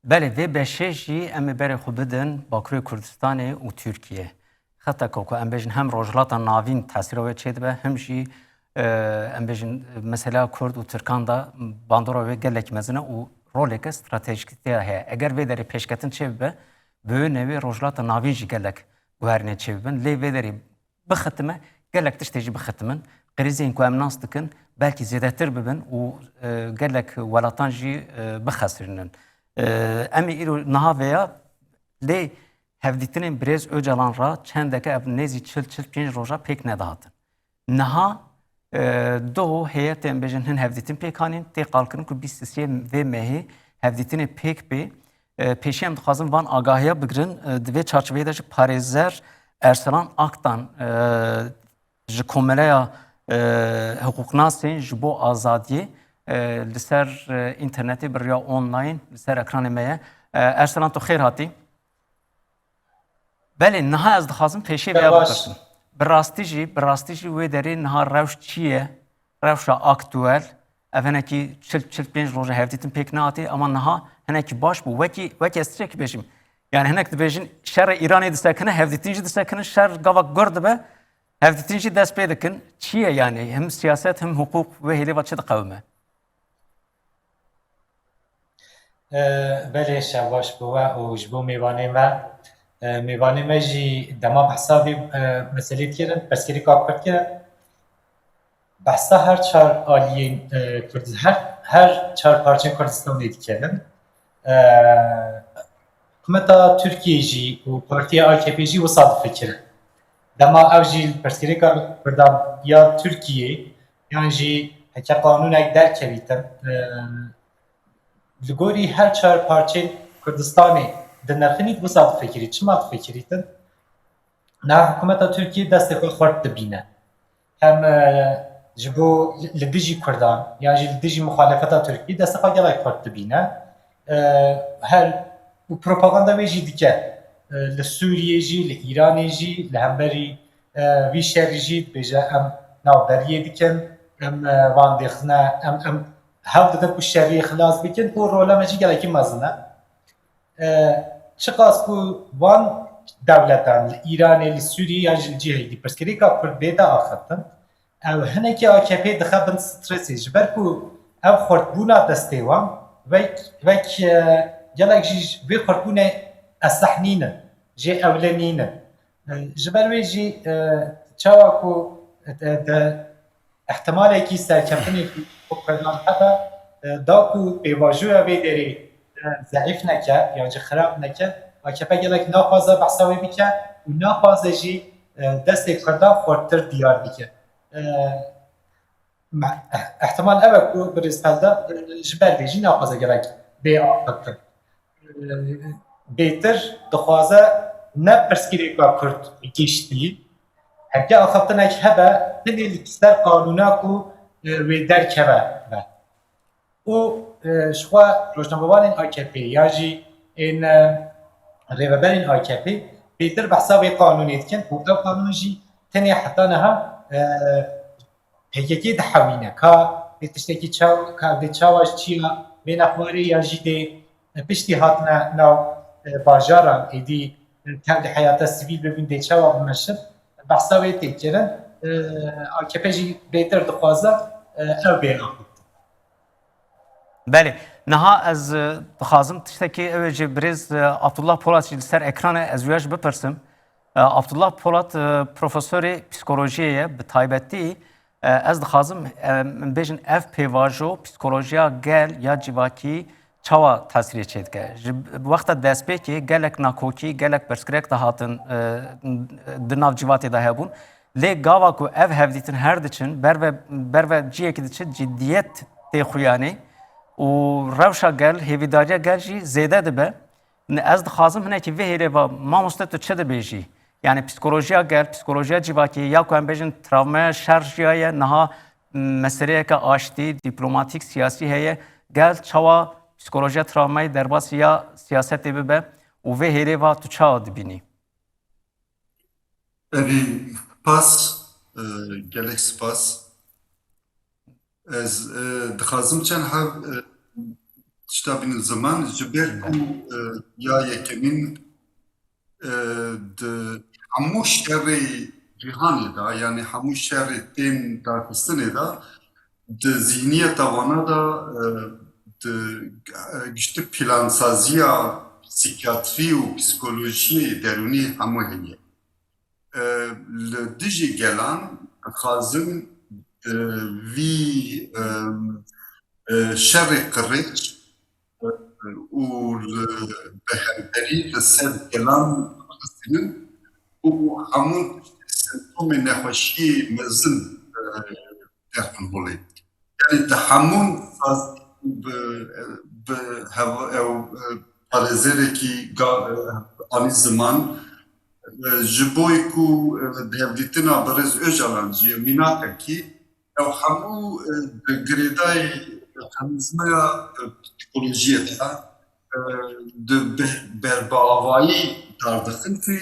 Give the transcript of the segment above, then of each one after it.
بله وی بشه جی ام بره خو بدن باکوی کردستان و ترکیه حتی که ام بجن هم روجلات ناوین تاثیر و چید به هم جی ام بجن مثلا کرد و ترکان دا باندورا و گلک مزنه و رولک استراتژیک تیه هه اگر وی داری پیشکتن چه به نوی روجلات ناوین جی گلک گوهرنه چه بن لی وی داری بختمه گلک تشتیجی بختمن قریزین که ام ناس دکن belki زیادتر ببن و گلک ولاتان جی بخسرنن امی ایرو نها ویا لی هفدیتنین برز öcalan را çendeke ev nezi çil pěnc roja pek nedahatin. Niha do heyetên bêjin hin hevdîtin pêk hanîn tê qalkirin ku bîst vê mehê hevdîtinê pêk bê pêşî em dixwazin van agahiya bigirin di vê çarçoveyê de ji parêzer Erselan Aktan ji komeleya hukuknasên ji bo azadiyê li ser internetê bi riya online li ser ekranê me ye. Erselan tu xêr hatî. Belê niha ez dixwazim pêşê vêya bipirsim. Bi rastî jî wê derê niha rewş çi ye? Rewşa aktûel ev hinekî çil pênc roja hevdîtin pêk nehatî ama niha hinekî baş bû. Wekî ez tiştekî bêjim. Yani hinek dibêjin şerê Îranê disekine, hevdîtin jî disekine, şer gavak gur dibe, hevdîtin jî dest pê dikin. Çi ye yani? Hem siyaset hem hukuk wê hêlêva çi diqewime? Belê şevaş bûwe û ji bo mêvanê me mêvanê me jî dema behsa vê meselê kirin, pirsgirêka Kurd kirin. Behsa her çar aliyên her çar parçeyên Kurdistanê dikerin. Hikûmeta Tirkiye jî û Partiya AKP jî wisa difikirin. Dema ew jî pirsgirêka Kurdan ya Tirkiye yan jî heke qanûnek derkevîtin li gorî her çar parçeyên Kurdistanê di nexînî wisa difikirî. Çima difikirîtin? Na hikûmeta Tirkiye destê xwe xurt dibîne. Hem ji bo li dijî Kurdan yan jî li dijî muxalefeta Tirkiye destê xwe gelek xurt dibîne. Her û propaganda wê jî dike. Li Sûriyê jî, li Îranê jî, li hemberî vî şerî jî dibêje em navberiyê dikin, em van dixine, em hev didin ku şeriyê xilas bikin û rola me jî gelekî mezin e. Çi qas ku van dewletan li Îranê, li Sûriyê yan jî li cihê pirsgirêka Kurd bêde axiftin, ew hinekî AKP dixebin stresê ji ber ku ew xurtbûna destê wan wek gelek jî vê xurtbûnê essehnînin, jê ewlenînin. Ji ber wê jî çawa ku ihtimalekî serkeftinekî Kurdan hebe da ku pêvajoya vê derê zeîf neke yan jî xirab neke, AKP gelek naxwaze behsa wê bike û naxwaze jî destê Kurdan xurttir diyar bike. Ihtimal ew e ku bi rêzpelda ji ber vê jî naxwaze gelek bê axiftin. Bêtir dixwaze ne pirsgirêka Kurd giştî, heke axiftinek hebe hinê li ser qanûna ku wê derkeve be. û ji xwe rojnamevanên AKP ya jî ên rêveberên AKP bêtir behsa vê qanûnê dikin û ew qanûn jî tenê heta niha PKK dihewîne ka vê tiştekî vê çawa ji çiya vê nexwarê ya jî dê piştî hatine nav bajaran êdî tev di heyata sivîl bibin dê çawa bimeşin behsa wê tê kirin. AKP jî bêtir dixwaze ew bê axiftin. Belê, niha ez dixwazim tiştekî ew ê ji birêz Abdullah Polat jî li ser ekranê ez wêya jî bipirsim. Abdullah Polat profesorê psikolojiyê ye bi taybetî ez dixwazim bêjin ev pêvajo psikolojiya gel ya civakî çawa tesirê çê dike. Ji wexta destpêkê gelek nakokî, gelek pirsgirêk de hatin di nav civakê de hebûn. Lê gava ku ev hevdîtin her diçin ber ve ciyekî diçin ciddiyet tê xuyanê û rewşa gel, hêvîdariya gel jî zêde dibe. Ez dixwazim hinekî vê hêlêva mamoste tu çi dibêjî? Yani psikolojiya gel, psikolojiya civakî ya ku em bêjin travmaya şer jiya ye niha meseleyeke aştî, dîplomatik, siyasî heye gel çawa psikolojiya travmayê derbasî ya siyasetê bibe û vê hêlêva tu çawa dibînî? Evî spas gelek spas. Ez dixwazim çend hev tiştabînin ziman ji ber ku ya yekemin di hemû şerê cîhanê da yani hemû şerê tên darxistinê da di zihniyeta wana da di giştî plansaziya psîkiyatrî û psikolojiyê derûnî hemû heye. Li dijî gelan dixwazim vî şerê qirêj û li bihemberî li ser gelan bixwînin û hemû semptomên nexweşiyê mezin derxin holê. Yani di hemû bi ew parêzerekî anî ziman ji bo ku di hevdîtina Birêz Öcalan jî mînakekî ew hemû di girêdayê mexanîzmaya psikolojiyê de di berbiavayî dardixin ku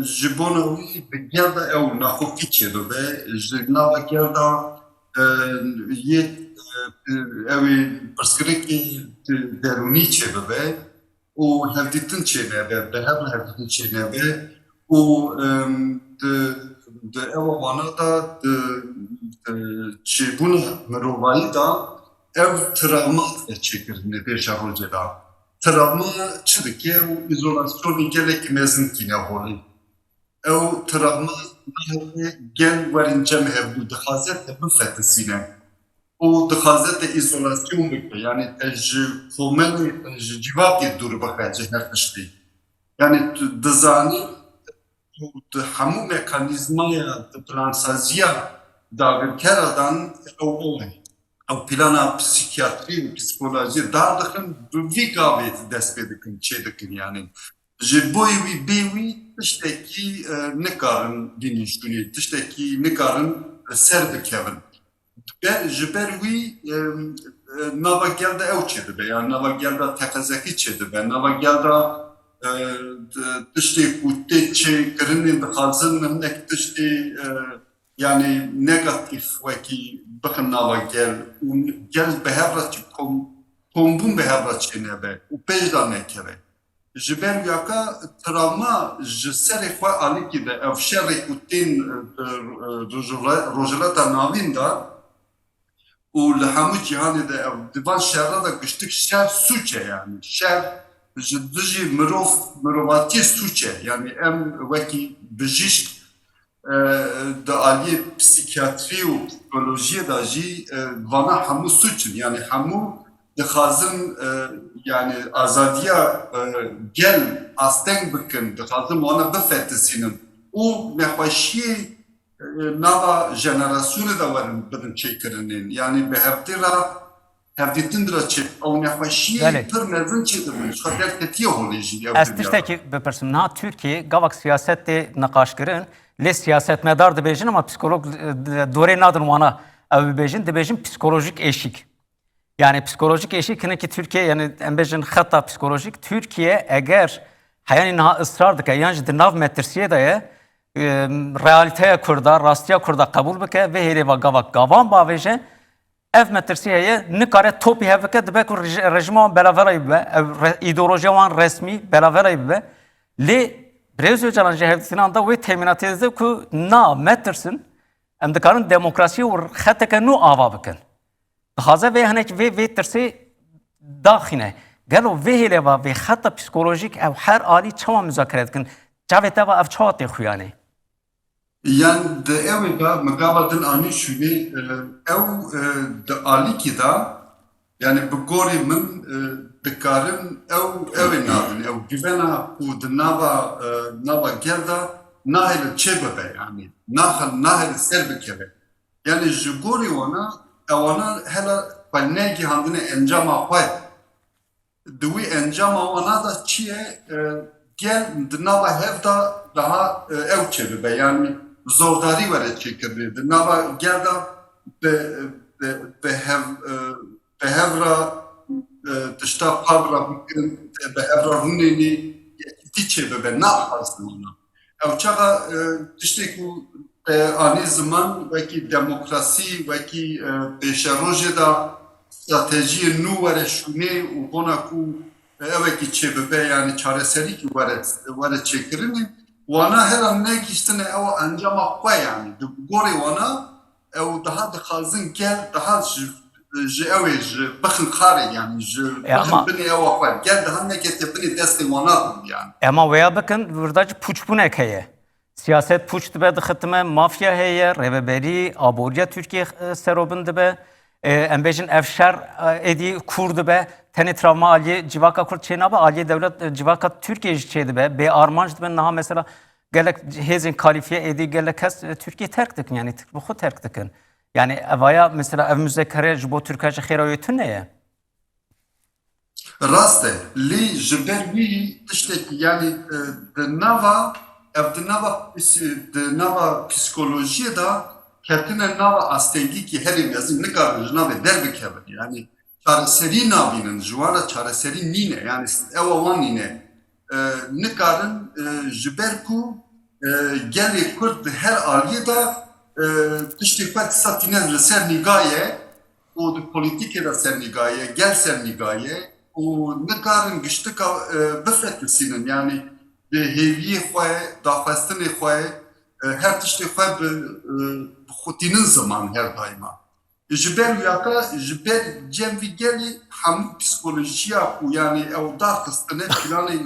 ji bona wî bi gerda ew naxwekî çêdibe ji nava gerda yê ew ê pirsgirêkê derûnî çêdibe û hevdîtin çênebe, bihev hevdîtin çênebe û di ewa wana da di çêbûna mirovayî da ev travma çêkirine pêşa rojê da. Travma çi dike û îzolasyonê gelekî mezin tîne holê. Ew travma gel werên cem hevdû dixwaze te bifetisîne. û dixwaze te îzolasyon bike. Yani te ji komelê, te ji civakê dûr bixe ji her tiştî. Yani tu dizanî di hemû mekanîzmaya di plansaziya dagirkera dan ew ole. Ew plana psîkiyatrî û psikolojî dardixin bi vî gavê dest pê dikin, çê dikin yani. Ji boî wî bê wî tiştekî nikarin bînîştûnê, tiştekî nikarin ser bikevin. Ji ber wî nava gerda ew çêdibe, yani nava gerda teqezekî çêdibe, nava gerda tiştê ku tê çêkirinê dixwazin hinek tiştê yani negatif wekî bixin nava gel û gel bi hev re kombûn bi hev re çênebe û pêş da nekeve. Ji ber wî travma ji serê xwe alîkî de ev şerê ku tên rojhilata navîn da û li hemû cîhanê de ev divan şerra da giştik şer suç e yani. Şer ji dijî mirovatiyê suç e. Yani em wekî bijîşk di aliyê psîkiyatrî û psikolojiyê da jî vana hemû suçin. Yani hemû dixwazin yani azadiya gel asteng bikin, dixwazin wana bifetisînin û nexweşiyê nava jenerasyonê de werin bidin çêkirinên. Yani bi hevdîra hevdîtin dira çê ew nexweşiyê pir mezin çêdibin. Ji xwe derketiye holê jî ew Ez tiştekî bipirsim. Niha Türkiye gavak siyasetê neqaşkirin lê siyasetmedar dibêjin ama psikolog dorê nadin wana ew bibêjin dibêjin psikolojik eşik. Yani psikolojik eşik hinekî Türkiye yani em bêjin xeta psikolojik Türkiye eger heyanî niha ısrar dike yan ji di nav metirsiyê de ye realiteya Kurda, rastiya Kurda qebûl bike ve hêrêva gavak gavan bavêje ev metirsiyeye nikare topî hev bike dibe ku rejima wan belaverayî bibe ev îdeolojiya wan resmî belaverayî bibe lê Birêz Öcalan ji hevdîtinan da wê temînatê dide ku na metirsin em dikarin demokrasiyê û xeteke nû ava bikin. Dixwaze vê hinek vê tirsê daxîne. Gelo vê hêlêva vê xeta psikolojîk ew her alî çawa müzakere dikin. Çavê te ev çawa tê xuyanê? Yani de ew da migava din anî şûnê ew di alîkî da yani bi gorî min dikarin ew ê nadin ew güvena û di nava gerda nahêle çê bibe yani nahêle ser bikeve. Yani ji gorî wana ewana hela xwe negîhandine encama xwe di wî encama wana da çi ye gel di nava hev da daha ew çê bibe yani zordarî were çêkirî di nava gerda bi hevra tişta pavra bikin bi hevra hûnênî yekîtî çê bibe naxwazin wana. Ew çaxa tiştê ku anî ziman wekî demokrasî wekî pêşerojê da strateji nû were şûnê û bona ku evekî çêbibe yani çareserî were çêkirinê wana hera negîştine ew encama xwe yani di gorê wana ew daha dixwazin gel daha ji ew ji bixin xarê yani ji ama- bixin binê ew xwe gel daha nekete binê destê wana bin yani. Ama veya bakın burada puçbunek heye. Siyaset puç dibe dixitime, mafya heye, reveberi, aboriya Türkiye serobin dibe, embejin evşer edi kur dibe, teni travma aliye civaka kur çenaba aliye devlet civaka Türkiye çedibe, be armanj dibe naha mesela gelek hezin kalifiye edi gelek kes Türkiye terk dikin yani bu xu terk dikin. Yani evaya mesela ev müzekere jibo Türkiye xerayoytun neye? Rast e, lê ji ber wî tiştekî yani di nava ev di nava psikolojiyê da ketine nava astengîkî herî mezin nikarin ji navê derbikevin yani çareserî nabînin ji wan re çareserî nîne yani ew wan nîne nikarin ji ber ku gelê Kurd di her aliyê da tiştê xwe dîsa tîne li ser nîgayê û di polîtîkê de ser nîgayê gel ser nîgayê û nikarin giştika bifetisînin yani bi hêviyê xwe daxwestinê xwe her tiştê xwe bixwitînin ziman her daîma. Ji ber wiyaka ji ber cem vî gelê hemû psikolojiya ku yani ew daxistine planê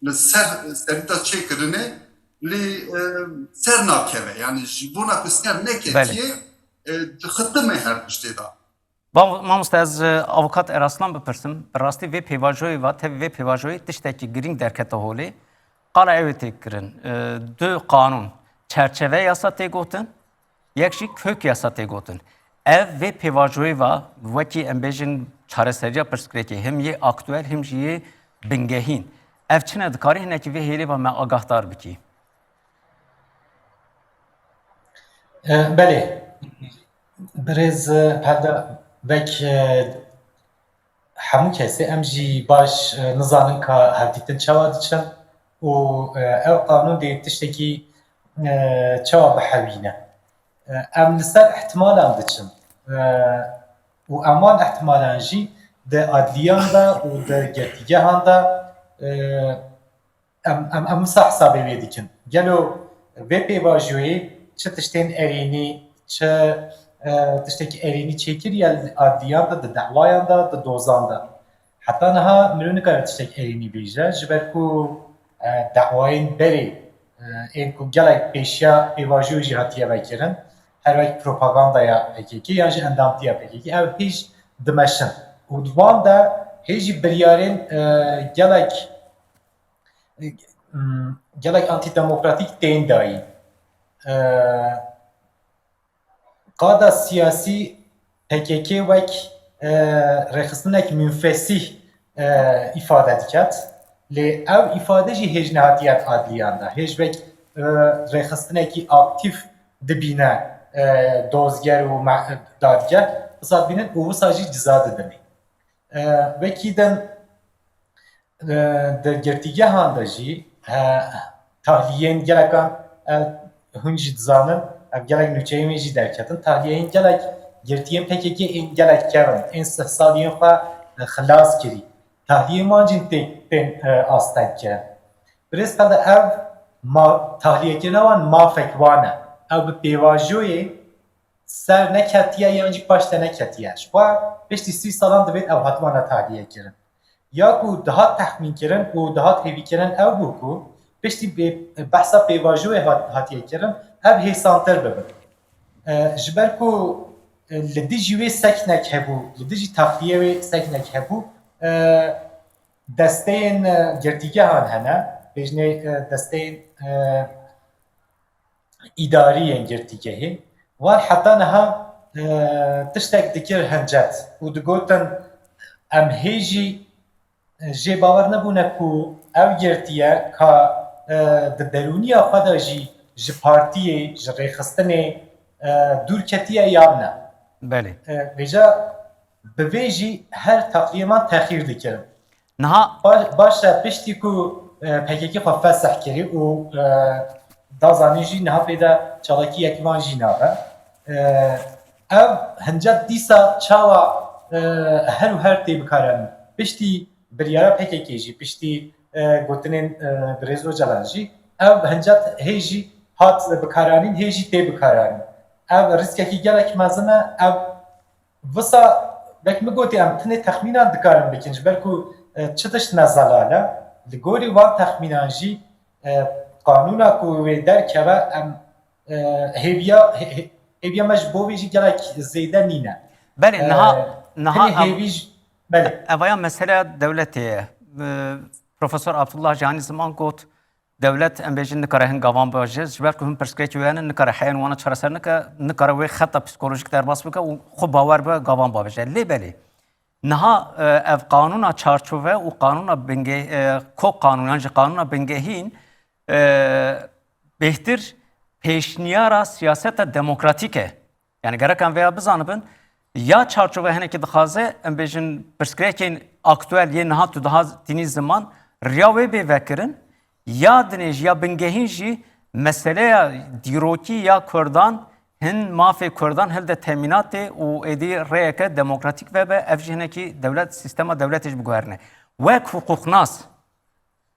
li serî da çêkirine lê ser nakeve yani ji bona ku ser neketiye dixitime her tiştê da. Mamoste ez avukat Eraslan bipirsim. Bi rastî vê pêvajoyê ve tev vê pêvajoyê tiştekî girîng derkete holê. Qala ew ê têkirin. Du qanûn çerçeve yasa tê gotin, yek jî kök yasa tê gotin. Ev vê pêvajoyê ve wekî em bêjin çareseriya pirsgirêkê him yê aktûel him jî yê bingehîn. Ev çine dikarî hinekî vê hêlê ve me agahdar bikî. Belê birêz perde vek hemû kesê em jî baş nizanin ka hevdîtin çawa diçin û ev qanûn dê tiştekî çawa bihewîne. Em li ser ihtimalan diçin û em wan ihtimalan jî di adliyan da û di girtîgehan da em wisa hesabê wê dikin. Gelo vê pêvajoyê çi tiştên erênî çi tiştekî erênî çêkiriye adliyan da di dewayan da di dozan da. Heta niha mirov nikare tiştek erênî bêje ji ber ku dewayên berê ên ku gelek pêşiya pêvajoyê jî hatiye vekirin her wek propagandaya PKK yan jî endamtiya PKK ev hêj dimeşin û di wan de hêj jî biryarên gelek antidemokratîk tên dayîn. Qada siyasî PKK wek rêxistinek münfesîh îfade diket lê ev îfade jî hêj nehatiye adliyan da hêj wek rêxistinekî aktif dibîne dozger û dadger wisa bînin û wisa jî ciza didin. Wekî din di girtîgehan de jî tahliyên gelekan hûn jî dizanin ev gelek nûçeyên wê jî derketin tahliyeyên gelek girtiyên PKK ên gelek kevin ên sih saliyên xwe xilas kirî tahliyên wan jî tên asteng kirin. Birêz perde ev tahliyekirina wan mafek wan e ew bi pêvajoyê ser neketiye yan jî paş te neketiye ji xwe piştî 30 salan divêt ew hatibane tahliye kirin ya ku dihat tehmîn kirin û dihat hêvîkirin ew bû ku piştî behsa pêvajoyê hatiye kirin ev hêsantir bibin. Ji ber ku li dijî wê seknek hebû li dijî tahliyê wê seknek hebû desteyên girtîgehan hene bêjinê desteyên îdariyên girtîgehê wan heta niha tiştek dikir hincet û digotin em hê jî jê bawer nebûne ku ev girtiye ka di derûniya xwe de jî ji partiyê ji rêxistinê dûr ketiye yan ne. Belê. Vêja bi vê jî her taqliyeman texîr dikirin. Niha Baş e piştî ku PKK xwe fesih kirî û dazanî jî niha pêde çalakiyek wan jî nabe. Ev hincet dîsa çawa her û her tê bikaranîn. Piştî biryara PKK jî, piştî gotinên Birêz Öcalan jî, ev hincet hê jî hat bikaranîn, hê jî tê bikaranîn. Ev riskekî gelek mezin e, ev visa wek min gotî em tinê texmînan dikarin bikin ji ber ku çi tişt ne zelal e, li gorî wan texmînan jî qanûna ku wê derkeve em hêviya me ji bo wê jî gelek zêde nîne. Belê niha Tinê hêvî jî belê. evaya mesela devletê ye. Profesör Abdullah Cani ziman got devlet em bêjin nikare hin gavan baje ji ber ku hûn pirsgirêkî wêne nikare heyen wana çareser nike nikare wê xeta psikolojik derbas bike û xwe bawer be gavan babêje. Lê belê niha ev qanûna çarçove û qanûna bingeh kok qanûnan ji qanûna bingehîn bêhtir pêşniyara siyaseta demokratîk e. Yani gerek em veya bizanibin ya çarçove hinekî dixwaze em bêjin pirsgirêkên aktûel yên niha tu daha tînî ziman riya wê bê vekirin ya dinê jî ya bingehîn jî meseleya dîrokî ya Kurdan hin mafê Kurdan hil de temînatê û êdî rêyeke demokratîk vebe ev jî hinekî devlet sistema devletê jî biguherîne. Wek hukuknas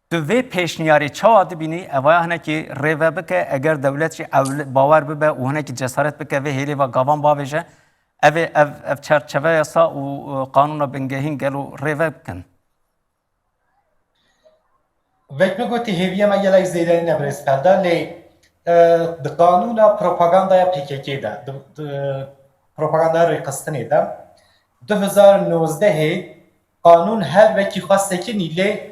tu vê pêşniyarê çawa dibînî evaya hinekî rêve bike eger devlet jî bawer bibe û hinekî cesaret bike vê hêlêva gavan bavêje ev çerçeve yasa û qanûna bingehîn gelo rêve bikin. Wek min gotî hêviya me gelek zêde ne birêzpelda lê di qanûna propagandaya PKK de propagandaya rêxistinê de 2019 qanûn her wekî xwe sekinî lê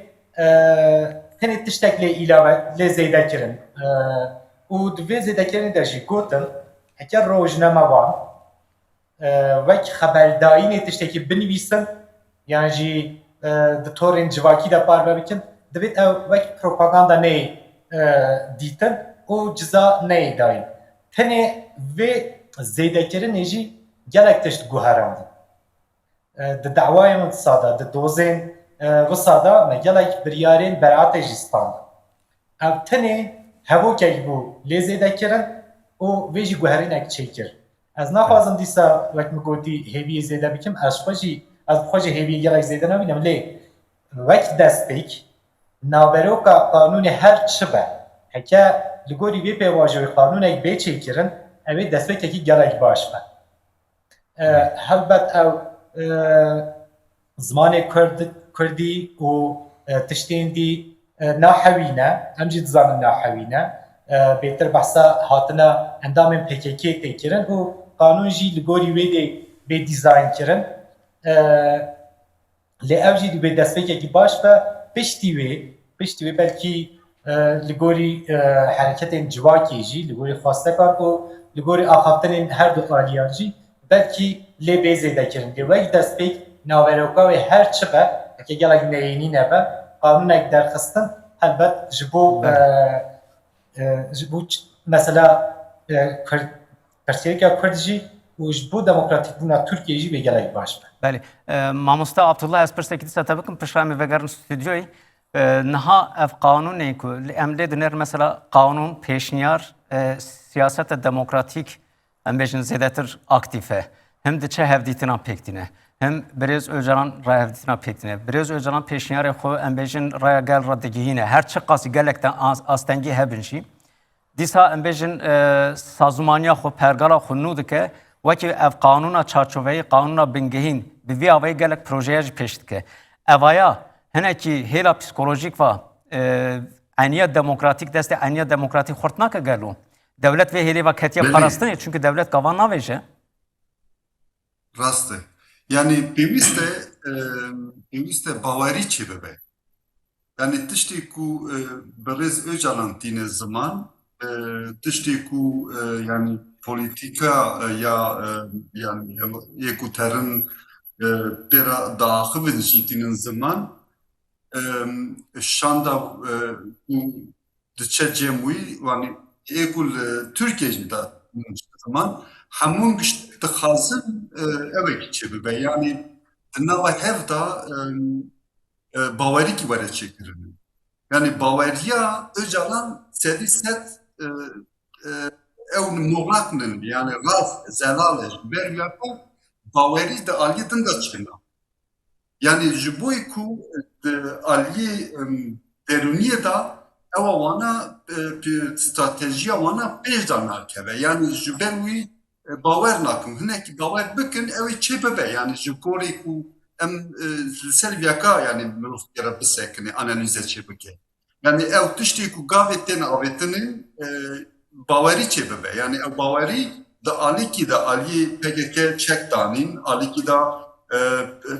tenê tiştek lê îlave lê zêde kirin û di vê zêdekirinê de jî gotin heker rojname wan wek xeberdayînê tiştekî binivîsin yan jî di torên civakî de parve bikin divêt ew wek propaganda neyê dîtin û ciza neyê dayîn. Tenê vê zêdekirinê jî gelek tişt guherandin. Di dewayên wisa de, di dozên wisa de me gelek biryarên beraetê jî standin. Ev tenê hevokek bû lê zêdekirin û vê jî guherînek çêkir. Ez naxwazim dîsa wek min gotî hêviyê zêde bikim, ez xwe jî hêviyê gelek zêde nebînim lê wek destpêk naveroka qanûnê her çi be heke li gorî vê pêvajiyê qanûnek bê çêkirin ew ê destpêkekî gelek baş be. Helbet ew zimanê Kurdî û tiştên dî nahewîne, em jî dizanin nahewîne. Bêtir behsa hatina endamên PKK tê kirin û qanûn jî li gorî wê de bê dîzayn kirin. Lê ev jî dibê destpêkekî baş be piştî wê belkî li gorî hereketên civakê jî, li gorî xwastekan û li gorî axaftinên her du aliyan jî belkî lê bê zêde kirin. Lê wek destpêk naveroka wê her çi be, heke gelek neyînî nebe, qanûnek derxistin helbet ji bo mesela pirsgirêka Kurd jî û ji bo demokratîkbûna Tirkiyeyê jî bê gelek baş be. Belê. Mamosta Abdullah ez pirsekî dîsa te bikim pişra me vegerin stûdyoyê. Niha ev qanûnê ku em lê dinêr mesela qanûn pêşniyar siyaseta demokratîk em bêjin zêdetir aktif e. Hem diçe hevdîtina pêktîne. Hem Birêz Öcalan raya hevdîtina pêktîne. Birêz Öcalan pêşniyarê xwe em bêjin raya gel ra digihîne. Her çi qasî gelekten astengî hebin jî. Dîsa em bêjin sazûmaniya xwe pergala xwe nû dike. Wekî ev qanûna çarçoveyî, qanûna bingehîn bi vî avayî gelek projeya jî pêş dike. Evaya hinekî hêla psikolojîk va eniya demokratîk destê eniya demokratîk xurt nake gelo. Devlet vê hêlêva ketiya parastinê çünkü devlet gavan naveje. Rast e. Yani pêwîst e bawerî çê bibe. Yani tiştê ku Birêz Öcalan tîne ziman, tiştê ku yani polîtîka ya yani yekûterin pêra daxivin jî tînin ziman şanda diçe cem wî yani êku li Tirkiye jî da ziman hemûn giştek dixwazin evekî çê bibe. Yani di nava hev da bawerîkî were çêkirin. Yani baweriya Öcalan sedî sed ew moğlatinin yani rast zelal ber yapa باوری د عالی دنگا چینا یعنی جبوی کو د عالی درونیه دا اوا وانا استراتیجیا وانا پیش دا ناکه yani جبروی باور nakim hinekî bawer bikin ew ê çê bibe yani ji gorî ku em ser viyaka yani mirovkere bisekine analize çê bike yani ew tiştê ku gavê tên avêtinê bawerî çê bibe yani ew bawerî di alîkî de aliyê PKK çek danîn alîkî da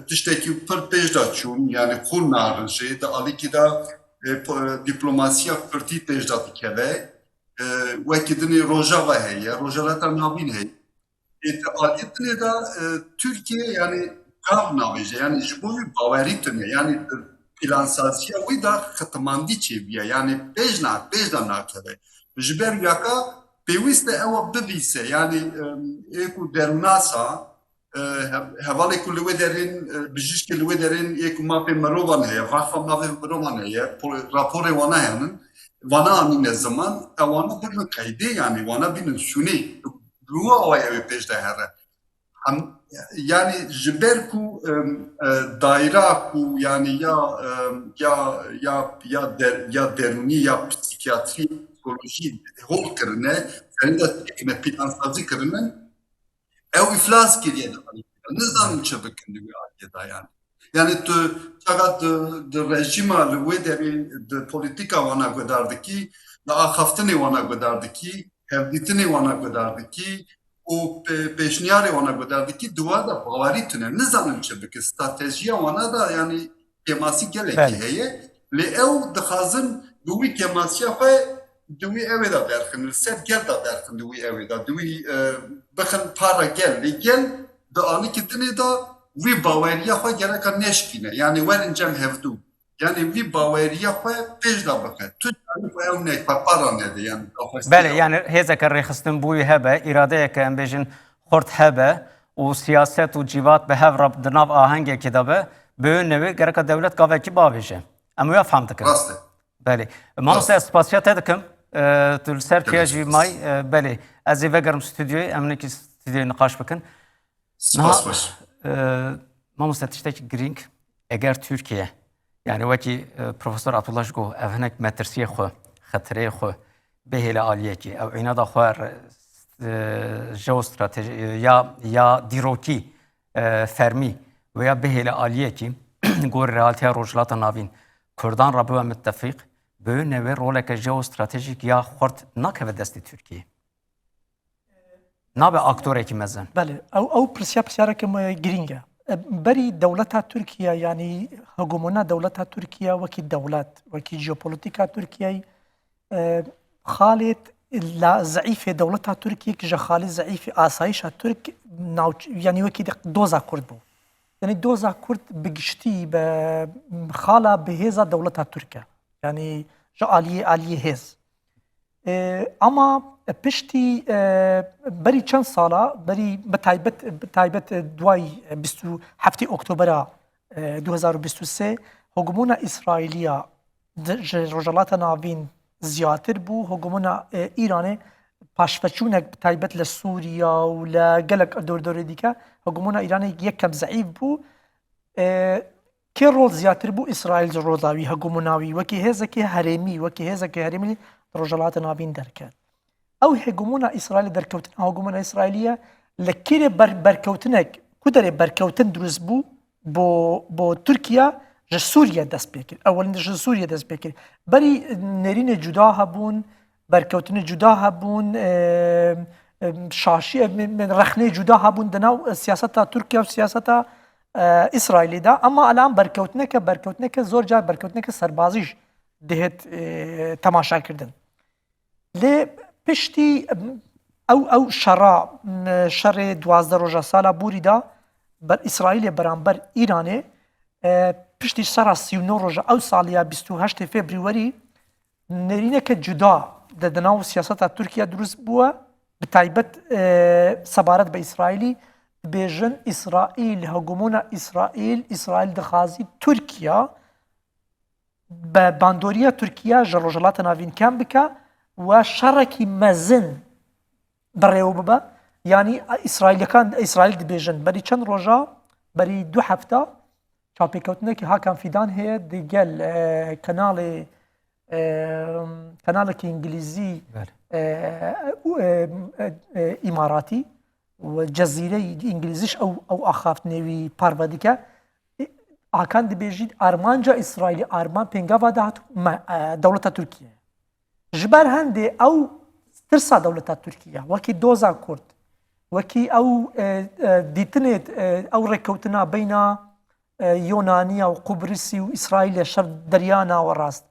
tiştekî pir pêş da çûn yani xûn narin jê di alîkî da diplomasiya Kurdî pêş da dikeve wekî dinê rojava heye rojalata navîn heye aliyetine de Türkiye yani kav navêje yani ji bo wî bawerî tune yani plansaziya wî da xitmandî çêbiye yani pêj da nakeve ji ber yaka pêwîst e ew bibîse yani ê ku derûnasa hevalê ku li wê derên bijîşkê li wê derên ê ku mafê mirovan heye vaxa mafê mirovan heye raporê wana henin wana anîne ziman ewana bibin qeydê yani wana bînin şûnê ruha awaya pêş de here yani ji ber ku daîra ku yani ya derûnî ya psikiyatrî psikolojî hol kirine serinde tekine plansazî kirine ew îflas kiriye nizanin çi bikin di wî aliyê da yani tu çaqa di rejîma li wê derê di polîtîka wana gudar dikî di axaftinê wana gudar dikî hevdîtinê wana gudar dikî û pêşniyarê wana gudar dikî duwa da bawerî tune nizanin çi bikin stratejiya wana da yani kemasî gelekî heye lê ew dixwazin di wî kemasiya xwe di wî evê da derxin li ser gel da derxin di wî evê da di wî bixin para gel lê gel di alîkî dinê da wî baweriya xwe gereka neşkîne yani werin cem hevdû yani wî baweriya xwe pêş da bike tu ew nek para nede yani Belê yani hêzeke rêxistin bûyî hebe îradeyeke em bêjin xort hebe û siyaset û cîvat bi hev re di nav ahengekê de be bi wê nevê gereka dewlet gavekî bavêje em wê fehm dikin rast e belê mamoste spasiya te dikim tu li ser pêya jî may belê ez ê vegerim stûdyoyê em nekî stûdyoyê niqaş bikin spas baş mamoste tiştekî girîng eger Tirkiye yani wekî Profesör Abdullah ji got ev hinek metirsiyê xwe xetirê xwe bihêle aliyekî ew înada xwe jeostrateji ya dîrokî fermî ve ya bihêle aliyekî gorî realîteya rojhilata navîn Kurdan re bibe mitefîq bi wê nevê roleke jeostratejîk ya xwert nakeve destê Tirkiyeyê nabe aktorekî mezin بله او پرسیارێکی گرینگە بەری دەوڵەتا تورکیا ینی هەگومۆنا دەوڵەتا تورکیا وەکی دەوڵەت وەکی ژۆپۆلیتیکا تورکیای خاڵێت لە زەعیفێ دەوڵەتا تورکی کژە خاڵی زەعیفی ئاسایشە تورک ینی وەکی دۆزا کورد بوو ینی دۆزا کورد بگشتی بە خاڵە بەهێزە دەوڵەتا تورکە ینی ژە ئالیە هێز ئەما پشتی بەری چەند ساڵە بەری بەتایبەت دوای 27 ئۆکتۆبەرە 2023 هەگومۆنە ئیسرائیلیە ڕۆژهەڵاتە ناوین زیاتر بوو هەگومۆنە ئیرانê پاشفەچوونێک بتایبەت لە سووریا و لە gelek دۆردۆرێ دیکە هەگومۆنە ئیرانێک یەکەم زەعیف بوو کێ ڕۆڵ زیاتر بوو ئیسرائیل ڕۆڵاوی هەگومۆناوی وەکی هێزێکی هەرێمی وەکی هێزێکی هەرێمی ڕۆژهەڵاتە ناوین دەرکرد ئەو هێگومۆنە ئیسرائیل دەرکەوتن هەگومۆنە ئیسرائیلیە لە کێرێ بەرکەوتنێک کو دەرێ بەرکەوتن دروست بوو بۆ تورکیا ji Sûriye dest pê kir ewelîn ji Sûriye dest pê kir berî nêrînê cuda hebûn berkewtinê cuda hebûn şaşî rexnê cuda hebûn di nav siyaseta Tirkiye û siyaseta İsraîlê de ama elan berkewtineke zor car berkewtineke serbazî ji dihêt temaşa kirdin lê piştî ew şerê 12 roja sala borî da İsraîlê beramber İranê piştî sera 39 roja ew saliya 28 Februarî nêrîneke cuda di nav siyaseta Tirkiye durust bûye bi taybet sebaret bi İsraîlî dibêjin İsraîl hegûmona İsraîl dixwazî Tirkiye bi bandoriya Tirkiye ji rojhilata navîn kem bike we şerekî mezin birêw bibe yani İsrail dibêjin berî çend roja berî 2 hefta çapêkewtinekî Hakan Fidan heye di gel kanalekî İngilîzî îmaratî û cezîreyî İngilîzîş ew axaft nêwî parve dike. Hakan dibêjî armanca İsraîlî arman pêngava de hat dewleta Tirkiye. Ji ber hendê ew tirsa dewleta Tirkiye wekî doza Kurd wekî ew dîtinê ew rêkewtina beyna Yunaniya û Qubrîsî û İsraîlê şer deriya nawerast.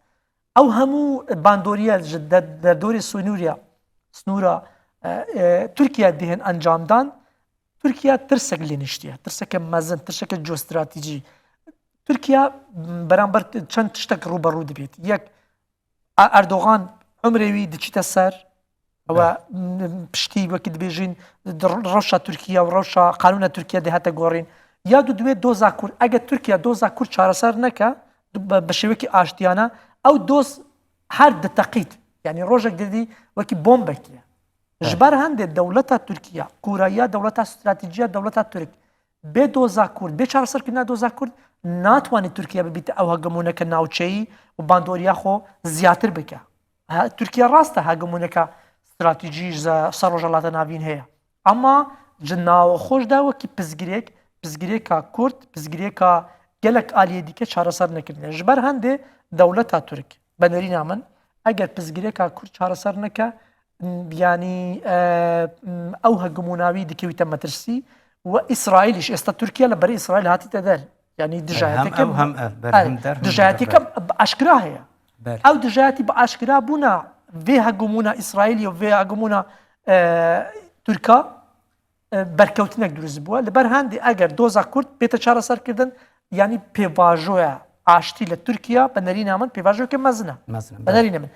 Ew hemû bandoriya ji derdorê snûra Tirkiye dihên encamdan Tirkiye tirsek lê niştiye, tirseke mezin, tirseke geostratîjî. Tirkiye beramber çend tiştek rûberû dibêt. Yek Erdogan umrê wî diçîte ser ew piştî wekî dibêjin rewşa Tirkiye û rewşa qanûna Tirkiye dê hate gorîn. Ya divê doza Kurd, eger Tirkiye doza Kurd çareser neke bi şêwekî aştiyana ew doz her diteqît. Yani rojek dedî wekî bombek ye. Ji ber hendê dewleta Tirkiye, kûraiya dewleta stratîjiya dewleta Tirk bê doza Kurd, bê çareserkirina doza Kurd natwanî Tirkiye bibîte ew hegemoneka navçeyî û bandoriya xwe ziyadtir bike. Tirkiye rast e hegemoneka stratîjî ji ser rojhilata navîn heye. Ama ji navxweş de wekî pizgirêka Kurd, pizgirêka gelek aliyê dîke çareser nekirine. Ji ber hendê dewleta Tirk benêrîna min eger pizgirêka Kurd çareser neke yani ew hegemonawî dikewîte metirsî û İsraîlîş êsta Tirkiye li berî İsraîl hatîte der. Yani dijayeteke eşkira heye. Ew dijayetî bi eşkira bûna vê hegemona İsraîlî û vê hegemona Tirka berkewtinek dûrîz bûye. Li ber hendê eger doza Kurd bête çareserkirdin yani pêvajoya aştî li Tirkiye benêrîna min pêvajoyeke mezin e. Benêrîna min.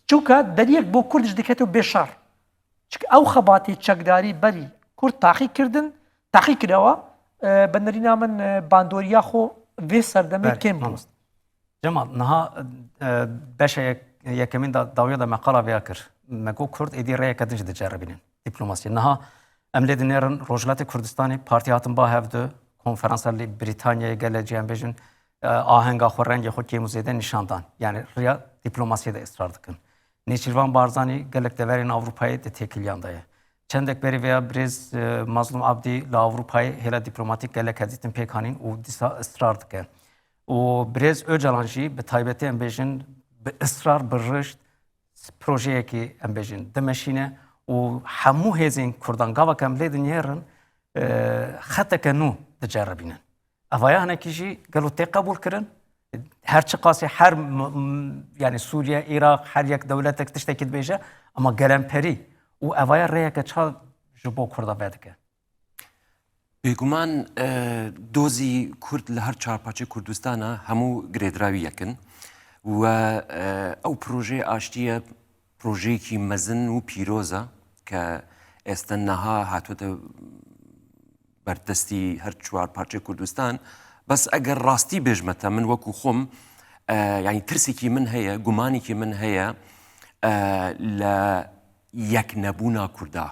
Çûka deriyek bo Kurd ji dikete bêşar. Çünkü ew xebatê çekdarî berî Kurd taxîk kirdin, taxîk kirawe benêrîna min bandoriya xwe vê serdemê kêm bûst. Cemal, niha beşa yekemîn dawiya da meqala vêya kir. Me got Kurd êdî rêyeke din jî diceribînin dîplomasiyê. Niha em lê dinêrin Rojhilatê Kurdistanê partî hatin ba hevdu konferansa li Brîtanyayê gelê em bêjin ahenga xwe rengê xwe kêm û zêde nîşandan. Yani rêya dîplomasiyê de ısrar dikin. Nêçîrvan Barzanî gelek deverên Avrupayê di têkiliyan de ye. Çendek berî vêya birêz Mazlûm Abdî li Avrupayê hêla dîplomatîk gelek hezîtin pêk anîn û dîsa ısrar dike. û birêz Öcalan jî bi taybetî em bêjin bi ısrar bi rişt projeyekî em bêjin dimeşîne û hemû hêzên Kurdan gavek em lê dinêrin xeteke nû diceribînin. Evaya hinekî jî gelo tê qebûl kirin. Her çi qasî her yani Sûriye, Iraq her yek dewletek tiştekî dibêje ama gelemperî û evaya rêyeke çav ji bo Kurda vedike. Bêguman dozî Kurd li her çarpaçê Kurdistana hemû girêdirawî yekin û ew proje aştiye projeyekî mezin û pîroz e ke êsta niha hatûte berdestî her çarpaçê Kurdistan. Bes eger rastî bêjme te min wekû xwe yani tirsekî min heye, gumanekî min heye li yeknebûna Kurda.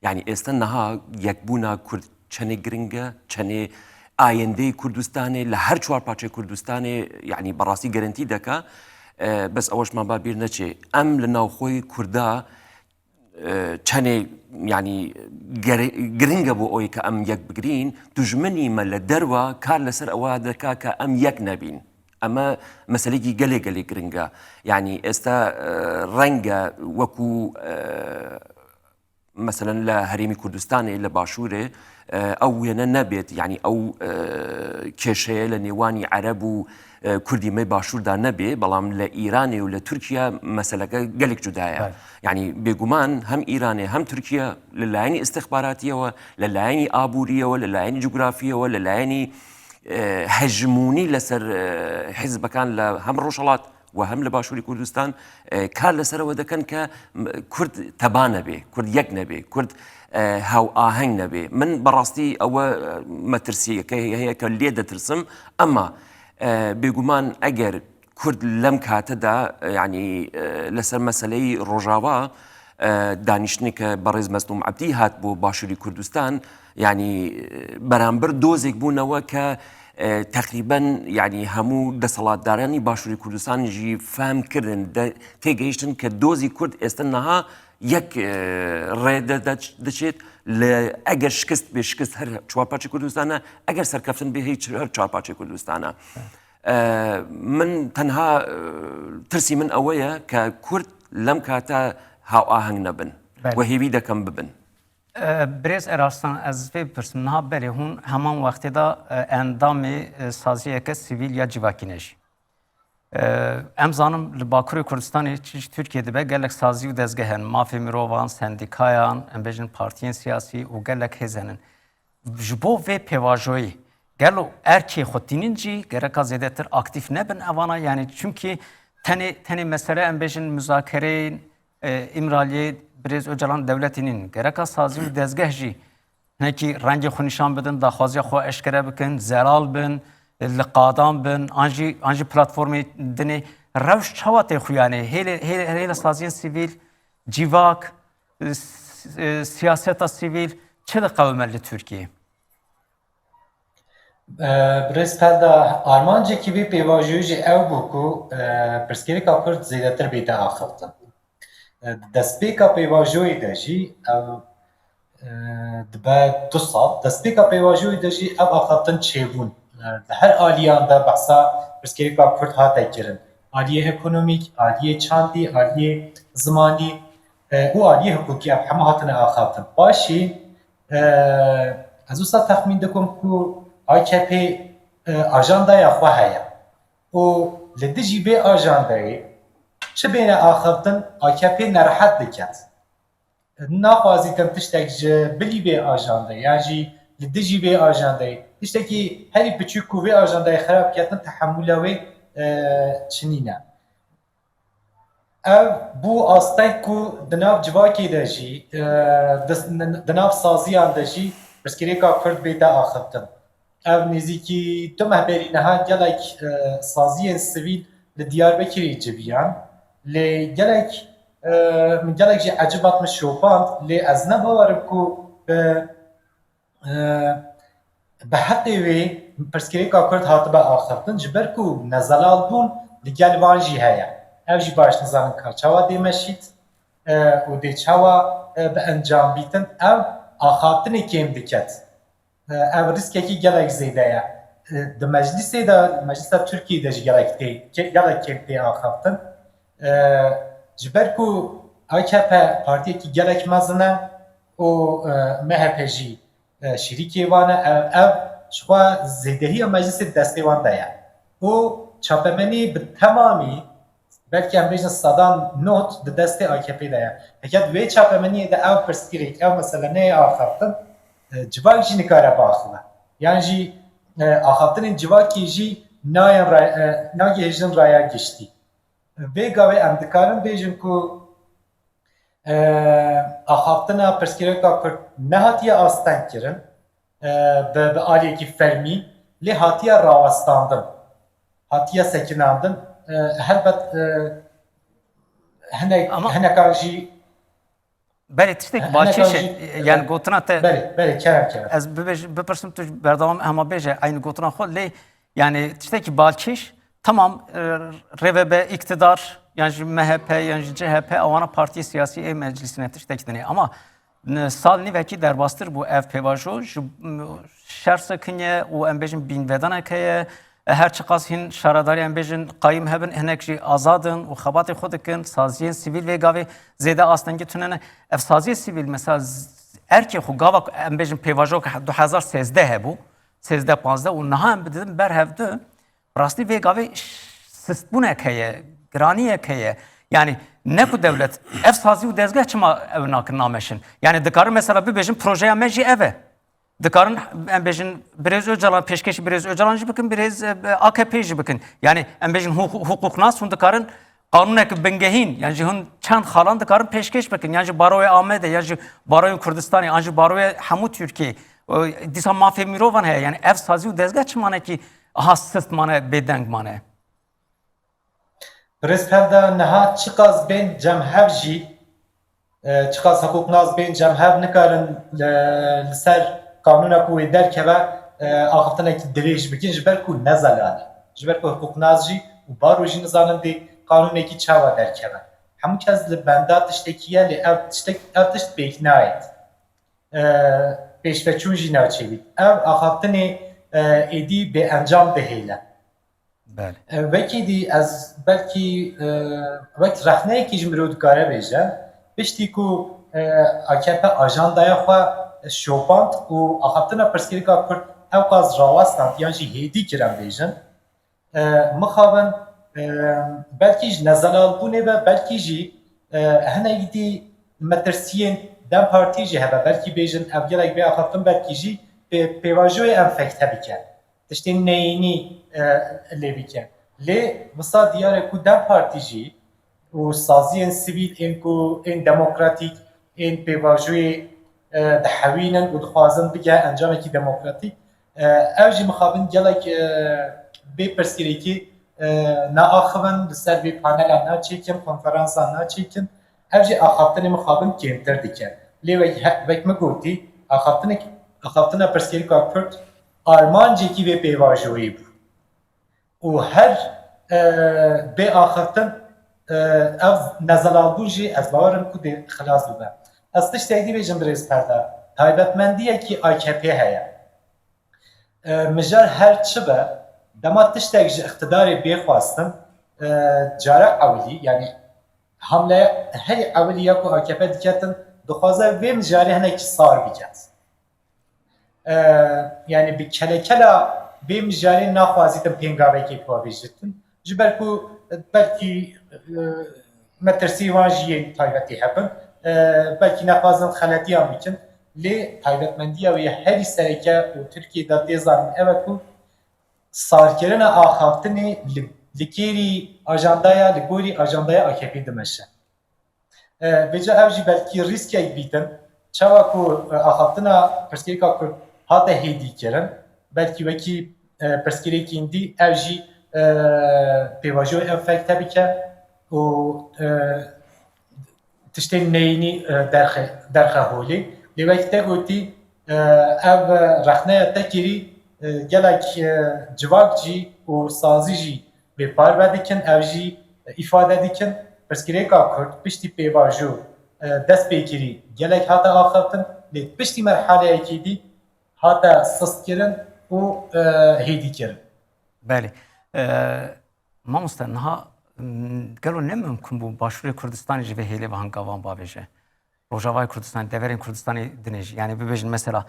Yani êsta niha yekbûna Kurd çenê giring e, çenê ayendeyê Kurdistanê li her çarpaçê Kurdistanê yani berastî garantî dike. Bes eweş me ba bîr neçe em li navxwe Kurda çenê yani giring e bo ew ke em yek bigirîn dijminî me li derve kar li ser ewa dike ke em yek nebîn. Ama meselekî gelê giring e. Yani êsta reng e wekû مثلا لهريمي كردستان إلى باشورة أو ينبت يعني أو كشيء لنيواني عرب وكردي ما باشور دا نبي بلام لإيراني ولا تركيا مثلا قالك جدايا يعني بيجومان هم إيراني هم تركيا للاعيني استخباراتية وللاعيني آبورية وللاعيني جغرافية وللاعيني هجموني لسر حزب كان لهم روشلات وهم لباشوری کردستان کار لسر و دکن که کرد تبان نبی، کرد یک نبی، کرد هاو آهنگ نبی. من براستی او مترسیه که هی کلیه ترسم، اما بگومان اگر کرد لم کاته دا يعني لسر مسئله رجاوا دانیشتنێکە بەڕێز مەزلوم عەبدی هات بۆ باشووری کوردستان یعنی بەرامبەر دۆزێک بوونەوە کە تقریبا یعنی هەموو دەسەڵاتدارانی باشووری کوردستانیژی فام کردن تێگەیشتن کە دۆزی کورد ئێستا نەها یەک ڕێدە دەچێت لە ئەگەر شکست بێ شکست هەر چوارپاچی کوردستانە ئەگەر سەرکەفتن بێ هیچ هەر چوارپاچی کوردستانە من تەنها ترسی من ئەوەیە کە کورد لەم کاتە هاو ئاهەنگ نەبن و هێوی دەکەم ببن برێز ئێراستان ئەز پێ بپرسم نها بەرێ هون هەمان وەختێدا ئەندامێ سازیەکە سیڤیل یا civakînejî ئەم زانم li Bakurê Kurdistanê Tirkiye dibe gelek sazî û dezgeh henin mafê mirovan, sendîkayan, em bêjin partiyên siyasî û gelek hêz henin. Ji bo vê pêvajoyê gelo erkê xwedînin jî gereka zêdetir aktif nebin evana yani çünkü tenê mesele em bêjin müzakereyên İmraliyê Birêz Öcalan devletînin gereka sazî û dezgeh jî hinekî rengê xwe nîşan bidin, daxwaziya xwe eşkere bikin, zeral bin, li qadan bin, an jî platformê dinê rewş çawa tê xwe yani hêle saziyên sivîl, civak, siyaseta sivîl çi diqewime li Tirkiye? Birêz pelda armancekî vê pêvajoyê jî ew bû ku pirsgirêka Kurd zêdetir bête axiftin. Destpêka pêvajoyê de jî ew dibe 2 sal, destpêka pêvajoyê de jî ev axiftin çêbûn. Li her aliyan de behsa pirsgirêka Kurd hate kirin. Aliyê ekonomîk, aliyê çandî, aliyê zimanî û aliyê hukukî ev hemû hatine axaftin. Başî ez wisa texmîn dikim ku AKP ajandaya xwe heye û li dijî vê ajandayê çi bêne axaftin AKP nerahet diket. Naxwazîtim tiştek ji bilî vê ajandayê yan jî li dijî vê ajandayê tiştekî herî biçûk ku vê ajandayê xerab ketin tehemûla wê çinîne. Ev bû asteng ku di nav civakê de jî di nav saziyan de jî pirsgirêka Kurd bête axiftin. Ev nêzîkî du mehberî niha gelek saziyên sivîl li Diyarbekirê civiyan lê gelek min gelek jî ecib hat min şopand lê ez ne bawerim ku bi heqê wê pirsgirêka Kurd hatibe axiftin ji ber ku nezelal bûn li gel wan jî heye. Ev jî baş nizanin ka çawa dê meşît û dê çawa bi encam bîtin ev axaftinê kêm diket. Ev riskekî gelek zêde ye. Di meclisê de Meclisa Tirkiyeyê de jî gelek kêm tê axaftin. Ji ber ku AKP partiyekî gelek mezin e û MHP jî şîrîkê wan e ev ji xwe zêdehiya meclisê destê wan de ye. û çapemenî bi temamî belkî em bêjin sedan not di destê AKP de ye. Heket vê çapemeniyê de ev pirsgirêk ev meseleneyê axaftin civak jî nikare biaxive. Yan jî axaftinên civakê jî nagihêjin raya giştî. Vê gavê em dikarin bêjin ku axaftina pirsgirêka Kurd nehatiye asteng kirin bi aliyekî fermî lê hatiye rawestandin, hatiye sekinandin. Helbet hinekan jî Belê tiştek balkêşe yani gotina te belê kerem ez bipirsim tu berdewam hema bêje aynı gotina xwe lê yani tiştekî balkêş tamam RVB iktidar yani ji MHP yani ji CHP awana partiye siyasî ê meclisine tiştek dinê ama sal nîvekî derbastir bû ev pêvajo ji şer sekiniye û em bêjin bînvedaneke ye her çiqas hîn şaredarî em bêjin qayîm hebin hinek jî azadin û xebatê xwe dikin saziyên sivîl vê gavê zêde astengî tunene ev saziyê sivîl mesela erkê xwe gava em bêjin pêvajo 2013 hebû 13-15 û niha em bidin berhevdi rastî vê gavê sistbûnek heye giraniyek heye yani ne ku devlet ev sazî û dezgeh çima ew nakin nameşin yani dikarin mesela bibêjin projeya me jî ev e dikarin em bêjin Birêz Öcalan pêşkêşî Birêz Öcalan jî bikin Birêz AKP jî bikin yani em bêjin hukuknas hûn dikarin qanûnek bingehîn yani jî hûn çend xalan dikarin pêşkêş bikin yani jî baroya Amedê yani jî baroya Kurdistanê yani jî baroya hemû Tirkiye dîsa mafê mirovan heye yani ev sazî û dezgeh çimanekî aha sist mane bêdeng mane. Birêz pelda niha çiqas bên cemhev jî çiqas hukuk naz bên cem hev nikarin li ser kanûna ku wê derkeve axaftinekî dirêj bikin ji ber ku nezelane. Ji ber ku hukuk naz jî û baro jî nizanin dê kanûnekî çawa derkeve. Hemû kes li benda tiştekî ye lê ev tişt pêk nayet. Pêşveçûn jî naçêbî. Ev axaftinê êdî bê encam dihêle. Wekî dî ez belkî wek rexneyekî ji mirov dikare bêje piştî ku AKP ajandaya xwe şopand û axaftina pirsgirêka Kurd ew qas rawestan yan jî hêdî kirin bêjin mixabin belkî ji nezelalbûnê ve belkî jî hinekî dî metirsiyên dem partî jî hebe belkî bêjin ev gelek bê axaftin belkî jî pêvajoyê em fekte bike tiştên neyînî lê bike lê wisa diyar e ku dem partî jî û saziyên sivîl ên demokratîk ên pêvajoyê dihewînin û dixwazin bige encamekî demokratîk ev jî mixabin gelek bê pirsgirêkî naaxivin li ser vê panelan naçêkin konferansan naçêkin ev jî axaftinê mixabin kêmtir dike lê wek min gotî axaftina pirsgirêka Kurd armancekî vê pêvajoyê bû û her bê axaftin ev nezelalbûn jî ez bawerim ku dê xilas bibe. Ez tiştek dî bêjim birêzperda taybetmendiyekî AKP heye. Mijar her çi be dema tiştek ji iqtidarê bêxwastin care ewilî yani hamle herî ewilî ya ku AKP diketin dixwaze vê mijarê hinekî sar biket. Yani bi kelekela vê mijarê naxwazîtin pêngavekê xwe bêjirtin ji ber ku belkî metirsî wan jî yên taybetî hebin belkî nexwazin xeletiyan bikin lê taybetmendiya wê herî sereke û Tirkiyeyê de tê zanin ev e ku sarkirina axaftinê li kêrî ajandaya li gorî ajandaya AKP dimeşe. Vêca ev jî belkî rîskek bîtin çawa ku axaftina pirsgirêka Kurd hate hêdî kirin belkî wekî pirsgirêkên dî ev jî pêvajoyê ev fekte bike û tiştên neyînî derxe holê lê wek te gotî ev rexneya te kirî gelek civak jî û sazî jî bêpar vedikin ev jî îfade dikin pirsgirêka Kurd piştî pêvajo dest pêkirî gelek hate axaftin lê piştî merheleyekî dî hate sist kirin û hêdî kirin. Belê. Mamoste niha gelo ne mümkün bû Başûrê Kurdistanê ji vê hêlê ve hangavan bavêje. Rojavayê Kurdistanê, deverên Kurdistanê dinêjî. Yani bibêjin mesela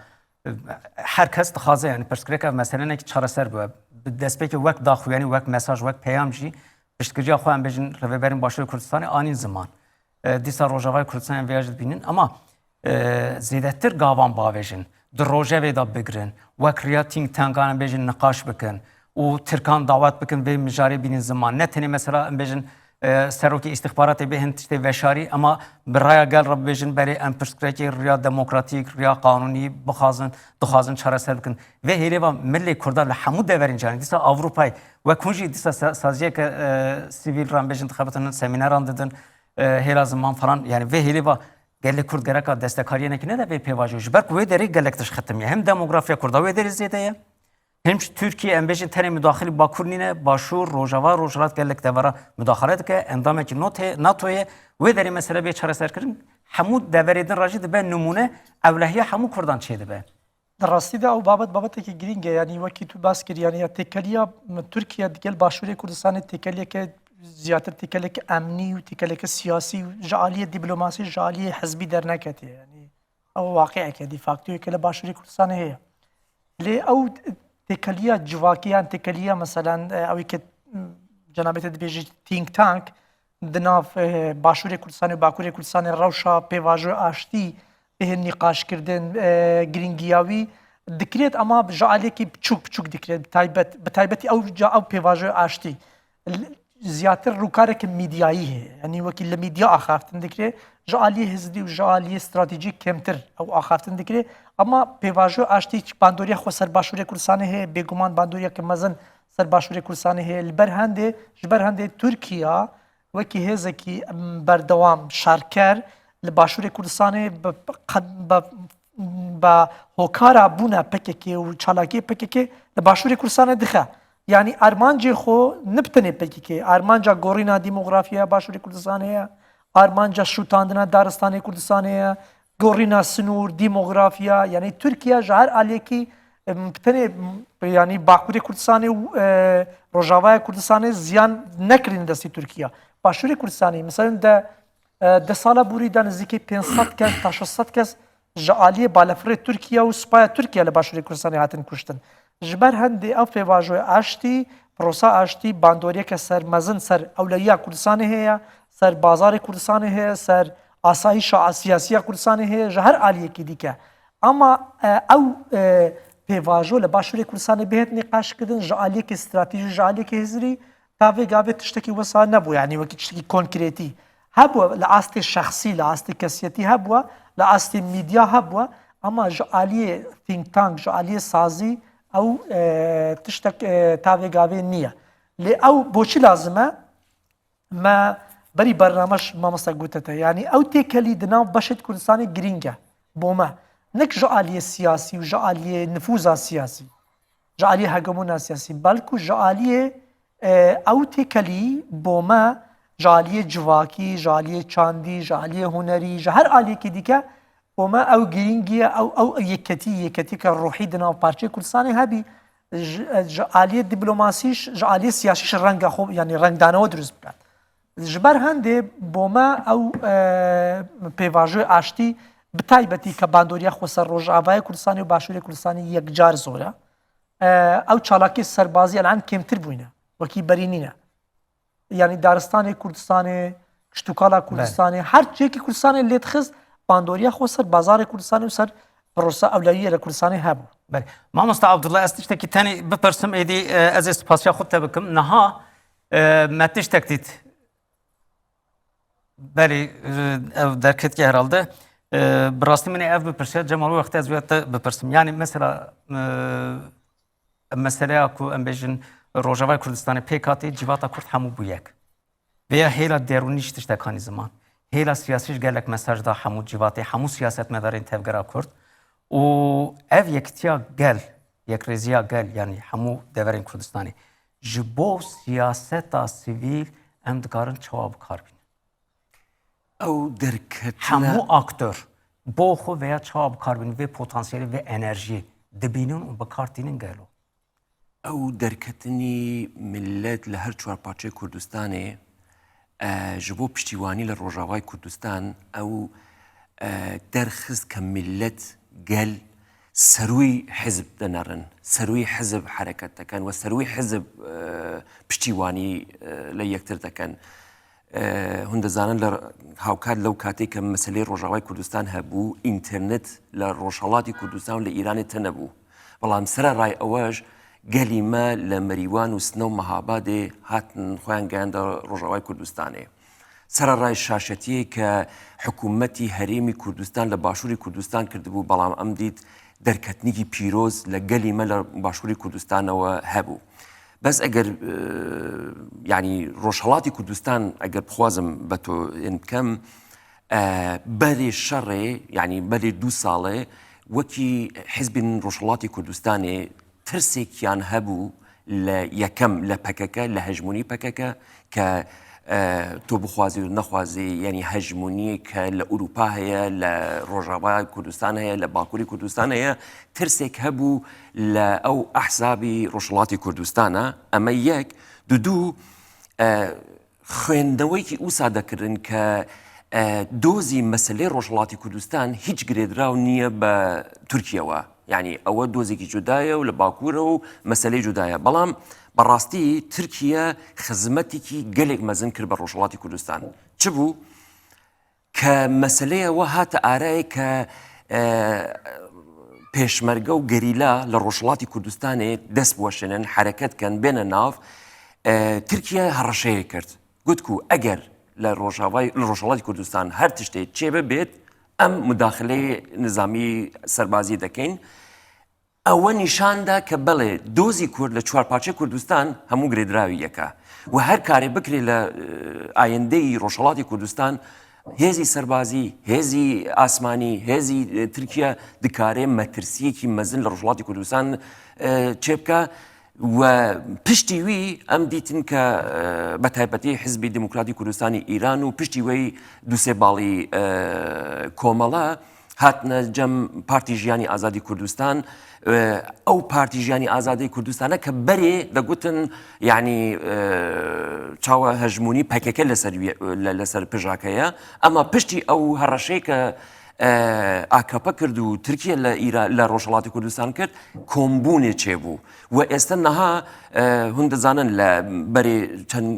her kes dixwaze yani pirsgirêka meselenekî çareser bûye. Bi destpêkê wek daxuyanî, wek mesaj, wek peyam jî piştgiriya xwe em bêjin rêveberên Başûrê Kurdistanê anîn ziman. Dîsa Rojavayê Kurdistanê vêya jî dibînin ama zêdetir gavan bavêjin. Di rojevê de bigirin, wek riya think tankan em bêjin niqaş bikin û Tirkan dawet bikin vê mijarê bînin ziman. Ne tenê mesela em bêjin serokê îstixbaratê bê hin tiştê veşarî ama bi raya gel re bêjin berê em pirsgirêkê riya demokratîk, riya qanûnî dixwazin çareser bikin. Vê hêlê ve millê Kurda li hemû deverên canî dîsa Avrupayê wek hûn jî dîsa saziyeke sivîl re em bêjin dixebitinin semîneran didin hêla ziman falan yani vê hêlê ve gelek Kurd gereka destekariyê ne de vê pêvajoyê ji ber ku wê derê gelek dişxetimiye hem demografiya Kurda wê derê zêde ye hem Türkiye em bêjin tenê müdaxilî Bakur nîne Başûr Rojava Rojhilat gelek devera müdaxile dike endamekî NATOyê wê derê mesele bê çareserkirin hemû deverê din rajî dibe numune ewlehiya hemû Kurdan çê dibe. Di rastî de ew babeteke girîng e yanî wekî tu bas kirî yanî têkeliya Tirkiye digel Başûrê Kurdistanê têkeliyeke ziyatır têkeleke emnî û têkeleke siyasî û ji aliyê dîplomasî ji aliyê hezbî derneketiye yanî ew waqîeke dîfaktûyeke li Başûrê Kurdistanê heye. Lê ew têkeliya civakiyan têkeliya meselan ew ke cenabê te dibêjî think tank di nav Başûrê Kurdistanê û Bakurê Kurdistanê rewşa pêvajoya aştî hên nîqaşkirdin giringîya wî dikiret ama ji aliyekî biçûk dikiret bi taybetî ew pêvajoya aştî زیاتر روکارێکی میدیایی هەیە ینی وەکی لە میدیا ئاخافتن دەکرێت ji aliyê hizbî û ji aliyê stratejîk kemtir ew axaftin dikirê ama pêvajoya aştî bandoriya xwe ser Başûrê Kurdistanê heye bêguman bandoriyeke mezin ser Başûrê Kurdistanê heye li ber hendê ji ber hendê Tirkiya wekî hêzekî berdewam şarker li Başûrê Kurdistanê bi hokara bûna PKK û çalakiyê PKK li Başûrê Kurdistanê dixe. Yani armancê xwe ne bi tenê PKK, armanca gorîna dîmografiya Başûrê Kurdistanê ye, armanca şûtandina daristanê Kurdistanê ye, gorîna sinûr, dîmografiya, yani Tirkiye ji her aliyekî bi tenê yani Bakurê Kurdistanê û Rojavaya Kurdistanê ziyan nekirîne destê Tirkiye. Başûrê Kurdistanê mesela de sala borî de nizîkî 500 kes ta 600 kes ji aliyê balafirê Tirkiye û spaya Tirkiye li Başûrê Kurdistanê hatin kuştin. Ji ber hendê ev pêvajoya aştî, prosa aştî, bandoriyeke ser mezin ser ewleyiya Kurdistanê heye, ser bazarê Kurdistanê heye, ser asayîşa siyasiya Kurdistanê heye, ji her aliyekî dîke. Ama ew pêvajo li Başûrê Kurdistanê bêhet nîqaşkirin ji aliyekê stratejî, ji aliyekê hêzirî gavê gavê tiştekî wisa nebû, yani wekî tiştekî konkrêtî. Hebû li astê şexsî, li astê kesiyetî hebû, li astê mîdya hebû, ama ji aliyê think tank, ji aliyê sazî ew tiştek tavê gavê niye. Lê ew boçî lazim e me berî bernameş mamosta gote, yani ew têkelî di nav beşê Kurdistanê girîng e bo me. Nek ji aliyê siyasî û ji aliyê nifûza siyasî, ji aliyê hegemona siyasî, belkû ji aliyê ew têkelî bo me ji aliyê civakî, ji aliyê çandî, ji aliyê hunerî, ji her aliyekî dîke bo me ew girîngî ye, ew yeketîka ruhî di nav parçeyê Kurdistanê hebî. Ji aliyê dîplomasîş, ji aliyê siyasîş renga xwe, yani rengdanewe dirûst bikin. Ji ber hendê bo me ew pêvajoya aştî bi taybetî ke bandoriya xwe ser Rojavayê Kurdistanê û Başûrê Kurdistanê yekcar zor e. Ew çalakî serbazî elan kêmtir bûne, wekî berînîne. Yani Daristanê Kurdistanê, Kiştûkala Kurdistanê, her ciyekî Kurdistanê lê dixist bandoriya xwe ser bazarê Kurdistanê û ser prosa ewleyiyê li Kurdistanê hebû. بله مامۆستا عەبدوڵڵا ez tiştekî tenê bipirsim êdî ez ê spasiya xwe te bikim niha me tiştek dît belê ev derketî herhalde bi rastî min ê ev bipirse Cemal wextê ez vê te bipirsim yani mesela meseleya ku em bêjin Rojavayê Kurdistanê pêk hatî civata Kurd hemû bû yek vêya hêla derûnî ji tiştekanî ziman hêla siyasî ji gelek mesaj da hemû civatê hemû siyasetmedarên tevgera Kurd û ev yekitiya gel yekrêziya gel yani hemû deverên Kurdistanê ji bo siyaseta sivîl em dikarin çawa bikar bînin ew derketina hemû aktör bo xwe veya çawa bikar bînin vê potansiyelê vê enerjiyê dibînin û bikartînin gelo ew derketinî millet li her çwarparçeyê Kurdistanê ji bo piştîwanî li Rojavayê Kurdistan ew derxist ke millet gel serûyî hizb dinerin, serûyî hizb hereket dikin ve serûyî hizb piştîwanî li yektir dikin. Hûn dizanin li hawkar lew katê ke meselê Rojavayê Kurdistan hebû, înternet li Rojhilatê Kurdistan û li Îranê te nebû. Belam sererayê ew ji gelî me li Merîwan û Sino Mehabadê hatin xweyan geyanda Rojavayê Kurdistanê. Sererayê şaşetiyê ke hikûmetî herêmî Kurdistan li Başûrê Kurdistan kirdibû, belam em dît derketinîkî pîroz li gelî me li Başûrê Kurdistanê hebû. Bes eger yani Rojhilatê Kurdistan eger bixwazim betûn bikim berê şerê yani berê 2 salê wekî hizbên Rojhilatê Kurdistanê tirsekîyan hebû li yekem li PKK li hejmonî PKK ke تو بخوازی و نخوازی یعنی هژمونی که لأوروپا هیا لرجاوای کردستان هیا لباکوری کردستان هیا ترسک هبو لأو أحزابی رجلاتی کردستان اما یک دو خوێندنەوەی کی ئوسا دەکردن کە دۆزی مەسلەی ڕۆژهەڵاتی کوردستان هیچ گرێدراو نییە بە تورکیەوە یعنی ئەوە دۆزێکی جودایە و لە باکوورە و مەسلەی جودایە بەڵام بەڕاستی تورکیە خزمەتێکی گەلێک مەزن کرد بە ڕۆژهەڵاتی کوردستان چ بوو کە مەسلەیەوە هاتە ئارایە کە پێشمەرگە و گەریلا لە ڕۆژهەڵاتی کوردستانێ دەست بوەشێنن حرەکەتکەن بێنە ناو تورکیە هەڕەشەیە کرد گوتکو ئەگەر لە ڕۆژهەڵاتی کوردستان هەر تشتێک چێ ببێت ئەم مداخلەی نظامی سەربازی دەکەین ئەوە نیشاندا کە بەڵێ دۆزی کورد لە چوارپارچەی کوردستان هەموو گرێدراوی یەکە و هەر کارێ بکرێت لە ئایندەی ڕۆژهەڵاتی کوردستان هێزی سەربازی هێزی ئاسمانی هێزی تورکیا دکارێ مەترسیەکی مەزن لە ڕۆژهەڵاتی کوردستان چێ بکە و پشتی وی ئەم دیتن کە بە تایبەتی حزبی دموکراتی کوردستانی ئیران و پشتی وی دووسێ باڵی کۆمەڵە هاتنە جەم پارتی ژیانی ئازادی کوردستان ئەو پارتی ژیانی ئازادی کوردستانە کە بەرێ دەگوتن یعنی چاوە هەژمونی پەکەکە لەسەر پژاکەیە ئەمە پشتی ئەو هەڕەشەی کە ئاکەپە کرد و تورکیا لە ڕۆژهەڵاتی کوردستان کرد کۆمبوونێ چێبوو و ئێستا نەها هون دەزانن لە بەرێ چەند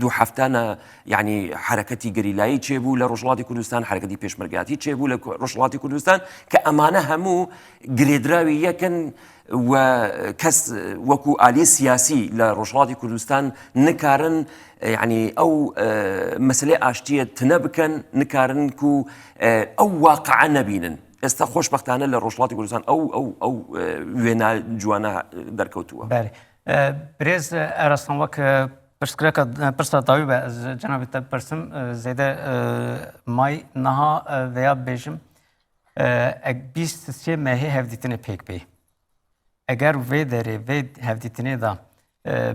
دوو هەفتانە یعنی حرەکەتی گەریلایی چێبوو لە ڕۆژهەڵاتی کوردستان حرەکەتی پێشمەرگاتی چێبوو لە ڕۆژهەڵاتی کوردستان کە ئەمانە هەموو گرێدراوی یەکن و کەس وەکو ئالی سیاسی لە ڕۆژهەڵاتی کوردستان نکارن یعنی ئەو مەسلەی ئاشتیە تنە بکەن نکارن و ئەو واقعە نەبینن ئێستا خۆشبەختانە لە ڕۆژهەڵاتی کوردستان ئەو وێنە جوانە دەرکەوتووە برێز ئارستان وەک پرسکرێکە پرسە داوی بە جەنابێت تە پرسم زێدە مای نەها vêya bêjim bîst sê mehê hevdîtinê pêk bê eger vê derê vê hevdîtinê da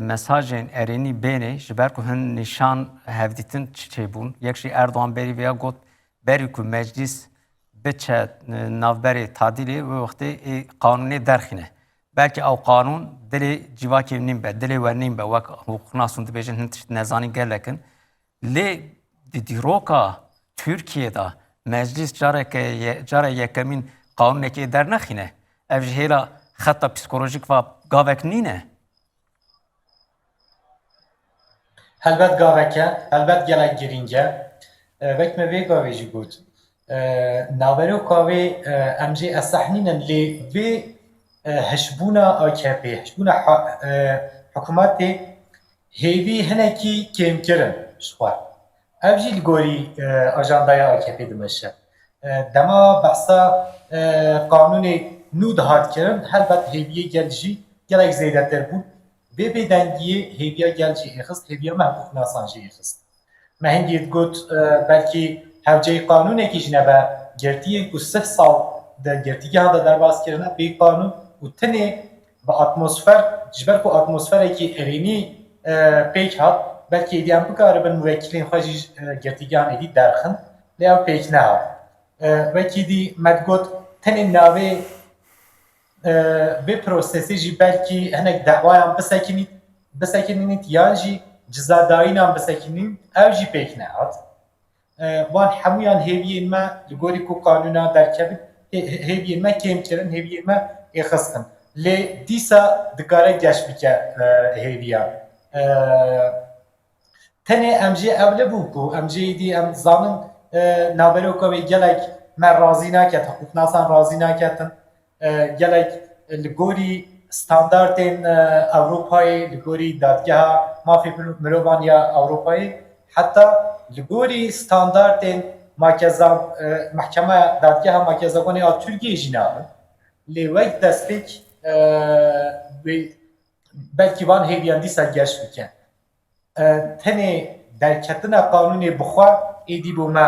mesajên erênî bêne ji ber ku hin nîşan hevdîtin çi çêbûn yek jî Erdoğan berî vêya got berî ku meclîs biçe navberê tadîlê wê wextê qanûnê derxîne belkî ew qanûn dilê civakê nîm be dilê we nîm be wek hûqnasun dibêjin hin tişt nezanî gelekin lê di dîroka Tirkiyeyê meclîs cara yekemîn qanûnekê dernexîne ev ji hêla xeta psikolojîk ve gavek nîne helbet gaveke helbet gelek girînge vek me vê gavê jî got naverok wê em jê esehnînin lê vê hişbûna AKP hişbûna hikûmetê hêvî hinekî kêmkirin ji xwe ev jî li gorî ajandaya AKP dimeşe dema behsa qanûnê nû dihat kirin helbet hêviyê gel jî gelek zêdetir bûn vê bêdengiyê hêviya gel jî êxist hêviya me hukûknasan jî êxist me hingî got belkî hevceyê qanûnekî ji nebe girtiyê ku 30 sal di girtîgehan de derbas kirine bê qanûn û tinê bi atmosfer ji ber ku atmosferekî erênî pêk hat belkî êdî em bikaribin wekîlên xwe jî girtîgehan êdî derxin lê ew pêk nehat wekî dî me got tenê navê vê prosesê jî belkî hinek dewayan bisekînît yan jî cizadayînan bisekînîn ev jî pêk nehat wan hemûyan hêviyên me li gorî ku qanûna derkevin hêviyên me kêmkirin hêviyên me êxistin lê dîsa dikare geş bike hêviyan tenê em jê ew nebû ku em jê êdî em zanin naberoka wê gelek me razî naket hikûknasan razî naketin gelek li gorî standardên Ewropayê li gorî dadgeha mafê mirovan ya Ewropayê heta li gorî standardên mehkemeya dadgeha makezagonê a Tirkiyeyê jî nabin lê wek destpêk belkî van hêviyan dîsa geş bike tenê derketina qanûnê bi xwe êdî bû me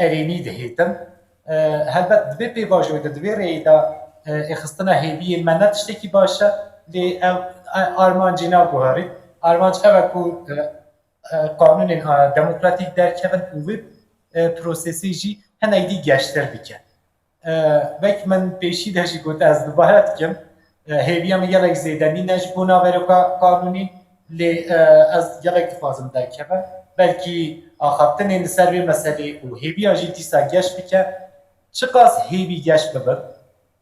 erênî dihêtin helbet divê pêvajoyê de divê rêyê de êxistina hêviyên me ne tiştekî baş e lê ev armancî naguherî armanc ew e ku qanûnên demokratîk derkevin û vê prosesê jî hinek dî geştir bike vek min pêşî de jî got ez dubare dikim hêviya min gelek zêdenî ne ji bo naveroka qanûnî lê ez gelek dixwazim derkeve belkî axaftinên li ser vê meselê û hêviya jî dîsa geş bike çi qas hêvî geş bibin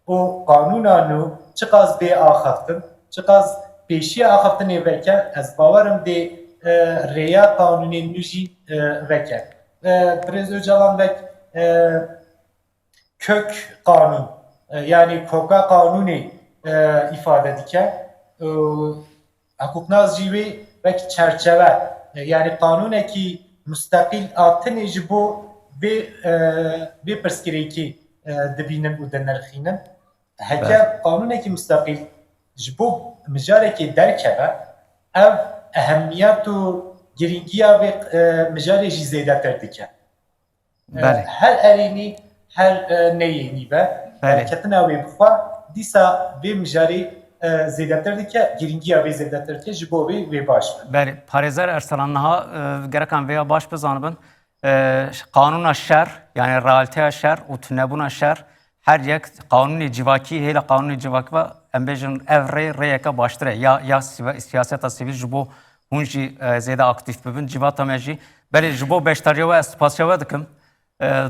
û qanûna nû çi qas bê axaftin çi qas pêşiya axaftinê veke ez bawerim dê rêya qanûnên nû jî veke Birêz Öcalan vek kök qanûn yani koka qanûnê îfade dike hikûknaz jî wê vek çerçeve yani qanûnekî müstakîl a tinê ji bo vê pirsgirêkê dibînin û dinirxînin heke qanûnekî müstakîl ji bo mijarekê derkeve ev ehemmiyet û girîngiya vê mijarê jî zêdetir dike بله. هر ارینی هر نیینی به بله. کتنا وی بخوا دیسا به مجاری زیادتر دی که گرینگی وی زیادتر که جبو وی باش بن. بله پارێزەر ئەرسەلانەها گەرەکان vêya baş bizanibin qanûna şer yani realiteya şer û tunebûna şer her yek qanûnê civakî hêla qanûnê civakî ve em bêjin ev rêyeke baştir e ya siyaseta sivîl ji bo hûn jî zêde aktif bibin civata me jî belê ji bo beşdariya we ez spasiya we dikim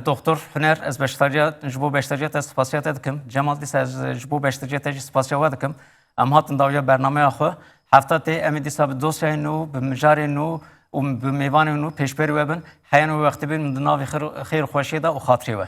Doktor Huner ez beşdariya ji bo beşdariya te spasiya te dikim Cemal dîsa ez ji bo beşdariya te jî spasiya we dikim em hatin dawiya bernameya xwe hefta tê em ê dîsa bi dosyayên nû bi mijarên nû û bi mêvanên nû pêşberî we bin heyan wê wextî bin di navê xêr xweşiyê de û xatirê we